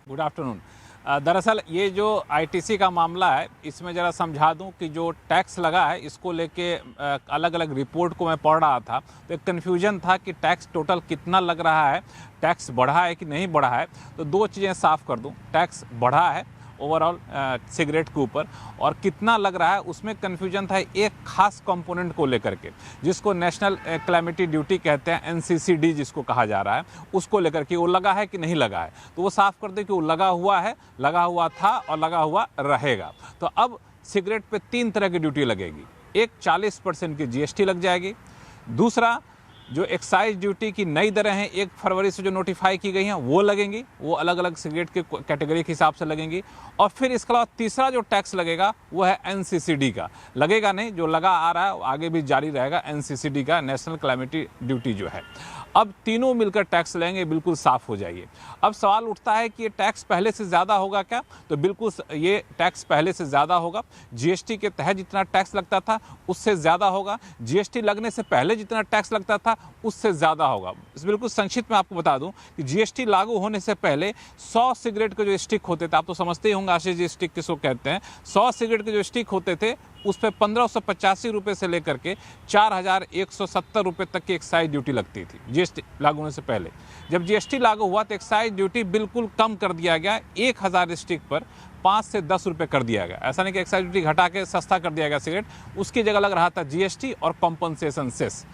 Good afternoon. दरअसल ये जो आईटीसी का मामला है, इसमें ज़रा समझा दूं कि जो टैक्स लगा है इसको लेके अलग अलग रिपोर्ट को मैं पढ़ रहा था, तो एक कन्फ्यूजन था कि टैक्स टोटल कितना लग रहा है, टैक्स बढ़ा है कि नहीं बढ़ा है। तो दो चीज़ें साफ कर दूं, टैक्स बढ़ा है ओवरऑल सिगरेट के ऊपर, और कितना लग रहा है उसमें कन्फ्यूजन था एक खास कंपोनेंट को लेकर के, जिसको नेशनल क्लैमिटी ड्यूटी कहते हैं, एनसीसीडी जिसको कहा जा रहा है, उसको लेकर के वो लगा है कि नहीं लगा है। तो वो साफ कर दे कि वो लगा हुआ है, लगा हुआ था और लगा हुआ रहेगा। तो अब सिगरेट पे 3 तरह की ड्यूटी लगेगी। एक 40% की जीएसटी लग जाएगी, दूसरा जो एक्साइज ड्यूटी की नई दरें हैं 1 फरवरी से जो नोटिफाई की गई हैं वो लगेंगी, वो अलग अलग सिगरेट के कैटेगरी के हिसाब से लगेंगी। और फिर इसके अलावा तीसरा जो टैक्स लगेगा वो है एनसीसीडी का। लगेगा नहीं, जो लगा आ रहा है आगे भी जारी रहेगा, एनसीसीडी का, नेशनल क्लैमिटी ड्यूटी जो है। अब तीनों मिलकर टैक्स लेंगे, बिल्कुल साफ हो जाइए। अब सवाल उठता है कि ये टैक्स पहले से ज़्यादा होगा क्या? तो बिल्कुल ये टैक्स पहले से ज़्यादा होगा। जीएसटी के तहत जितना टैक्स लगता था उससे ज़्यादा होगा, जीएसटी लगने से पहले जितना टैक्स लगता था उससे ज़्यादा होगा। बिल्कुल संक्षिप्त में आपको बता दूं कि जीएसटी लागू होने से पहले 100 सिगरेट के जो स्टिक होते थे, आप तो समझते ही होंगे आशीष जी स्टिक किसको कहते हैं, 100 सिगरेट के जो स्टिक होते थे उस पर 1585 रुपये से लेकर के 4170 रुपये तक की एक्साइज ड्यूटी लगती थी जीएसटी लागू होने से पहले। जब जीएसटी लागू हुआ तो एक्साइज ड्यूटी बिल्कुल कम कर दिया गया, 1000 स्टिक पर 5 से 10 रुपये कर दिया गया। ऐसा नहीं कि एक्साइज ड्यूटी घटा के सस्ता कर दिया गया सिगरेट, उसकी जगह लग रहा था जीएसटी और कॉम्पनसेशन सेस।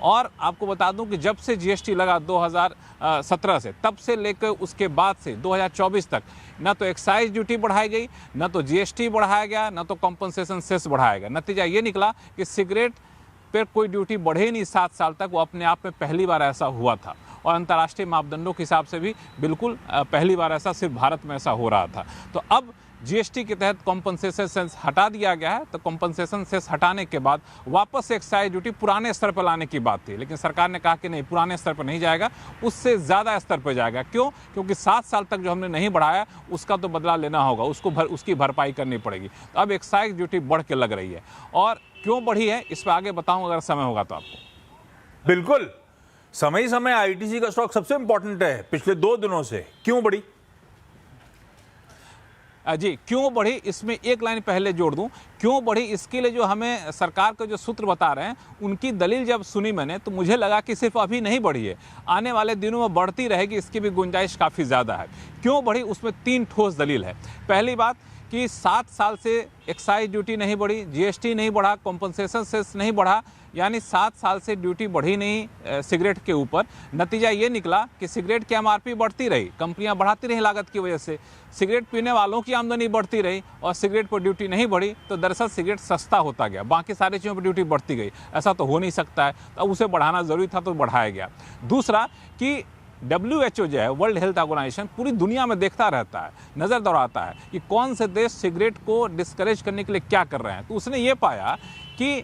और आपको बता दूं कि जब से जीएसटी लगा 2017 से, तब से लेकर उसके बाद से 2024 तक ना तो एक्साइज ड्यूटी बढ़ाई गई, ना तो जीएसटी बढ़ाया गया, ना तो कॉम्पनसेशन सेस बढ़ाया गया। नतीजा ये निकला कि सिगरेट पर कोई ड्यूटी बढ़े नहीं 7 साल तक। वो अपने आप में पहली बार ऐसा हुआ था, और अंतर्राष्ट्रीय मापदंडों के हिसाब से भी बिल्कुल पहली बार ऐसा सिर्फ भारत में ऐसा हो रहा था। तो अब जीएसटी के तहत कॉम्पनसेशन सेस हटा दिया गया है। तो कॉम्पनसेशन सेस हटाने के बाद वापस एक्साइज ड्यूटी पुराने स्तर पर लाने की बात थी, लेकिन सरकार ने कहा कि नहीं, पुराने स्तर पर नहीं जाएगा, उससे ज़्यादा स्तर पर जाएगा। क्यों? क्योंकि 7 साल तक जो हमने नहीं बढ़ाया उसका तो बदला लेना होगा, उसकी भरपाई करनी पड़ेगी। तो अब एक्साइज ड्यूटी बढ़ के लग रही है, और क्यों बढ़ी है इस पर आगे बताऊँ अगर समय होगा तो आपको। बिल्कुल, समय समय आईटीसी का स्टॉक सबसे इंपॉर्टेंट है। पिछले 2 दिनों से क्यों बढ़ी? जी, क्यों बढ़ी इसमें एक लाइन पहले जोड़ दूं। क्यों बढ़ी इसके लिए जो हमें सरकार के जो सूत्र बता रहे हैं, उनकी दलील जब सुनी मैंने तो मुझे लगा कि सिर्फ अभी नहीं बढ़ी है, आने वाले दिनों में बढ़ती रहेगी, इसकी भी गुंजाइश काफ़ी ज़्यादा है। क्यों बढ़ी उसमें 3 ठोस दलील है। पहली बात कि 7 साल से एक्साइज ड्यूटी नहीं बढ़ी, जीएसटी नहीं बढ़ा, कॉम्पनसेशन सेस नहीं बढ़ा, यानी 7 साल से ड्यूटी बढ़ी नहीं सिगरेट के ऊपर। नतीजा ये निकला कि सिगरेट की एमआरपी बढ़ती रही, कंपनियां बढ़ाती रही लागत की वजह से, सिगरेट पीने वालों की आमदनी बढ़ती रही और सिगरेट पर ड्यूटी नहीं बढ़ी, तो दरअसल सिगरेट सस्ता होता गया, बाकी सारी चीज़ों पर ड्यूटी बढ़ती गई। ऐसा तो हो नहीं सकता है, तो अब उसे बढ़ाना ज़रूरी था तो बढ़ाया गया। दूसरा कि WHO जो है, वर्ल्ड हेल्थ ऑर्गेनाइजेशन, पूरी दुनिया में देखता रहता है, नज़र दौड़ाता है कि कौन से देश सिगरेट को डिस्करेज करने के लिए क्या कर रहे हैं। तो उसने ये पाया कि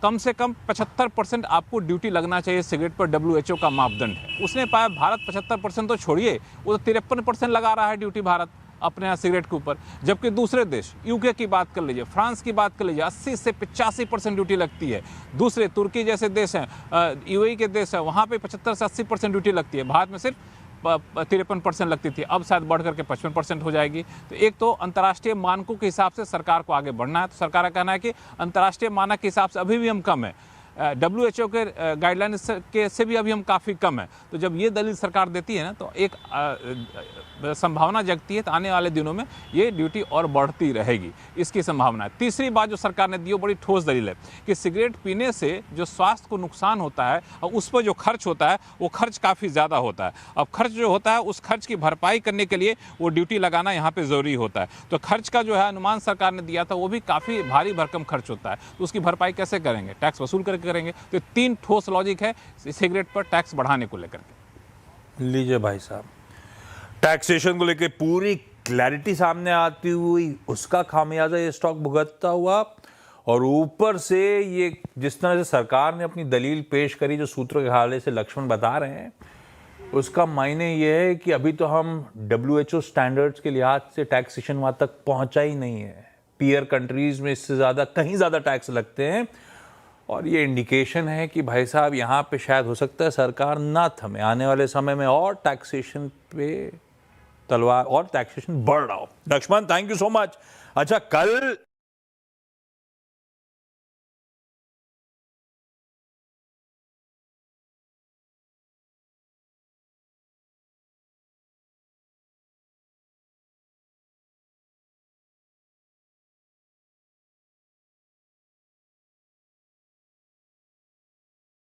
कम से कम 75% आपको ड्यूटी लगना चाहिए सिगरेट पर, WHO का मापदंड है। उसने पाया भारत 75% तो छोड़िए, वो तो 53% लगा रहा है ड्यूटी भारत अपने यहाँ सिगरेट के ऊपर। जबकि दूसरे देश, यूके की बात कर लीजिए, फ्रांस की बात कर लीजिए, 80 से 85% ड्यूटी लगती है। दूसरे तुर्की जैसे देश हैं, यूएई के देश हैं, वहाँ पे 75 से 80% ड्यूटी लगती है। भारत में सिर्फ 53% लगती थी, अब शायद बढ़ करके 55% हो जाएगी। तो एक तो अंतर्राष्ट्रीय मानकों के हिसाब से सरकार को आगे बढ़ना है। तो सरकार का कहना है कि अंतर्राष्ट्रीय मानक के हिसाब से अभी भी हम कम है, WHO के गाइडलाइन के से भी अभी हम काफ़ी कम है। तो जब ये दलील सरकार देती है ना, तो एक संभावना जगती है तो आने वाले दिनों में ये ड्यूटी और बढ़ती रहेगी, इसकी संभावना है। तीसरी बात जो सरकार ने दी वो बड़ी ठोस दलील है कि सिगरेट पीने से जो स्वास्थ्य को नुकसान होता है और उस पर जो खर्च होता है वो खर्च काफ़ी ज़्यादा होता है। अब खर्च जो होता है उस खर्च की भरपाई करने के लिए वो ड्यूटी लगाना यहाँ पर ज़रूरी होता है। तो खर्च का जो है अनुमान सरकार ने दिया था वो भी काफ़ी भारी भरकम खर्च होता है, तो उसकी भरपाई कैसे करेंगे? टैक्स वसूल करके करेंगे। तो 3 ठोस लॉजिक है सिगरेट पर टैक्स बढ़ाने को लेकर के। लीजिए भाई साहब, टैक्सेशन को लेकर पूरी क्लैरिटी सामने आती हुई, उसका खामियाजा ये स्टॉक भुगतता हुआ, और ऊपर से ये जिस तरह से सरकार ने अपनी दलील पेश करी, जो सूत्रों के हवाले से लक्ष्मण बता रहे हैं, उसका मायने ये है कि अभी तो हम WHO स्टैंडर्ड्स के लिहाज से टैक्सेशन वहाँ तक पहुँचा ही नहीं है। पीयर कंट्रीज़ में इससे ज़्यादा, कहीं ज़्यादा टैक्स लगते हैं, और ये इंडिकेशन है कि भाई साहब यहाँ पे शायद हो सकता है सरकार ना थमे, आने वाले समय में और टैक्सेशन पे तलवार और टैक्सेशन बढ़ रहा हो। Lakshman, thank you so much. अच्छा, कल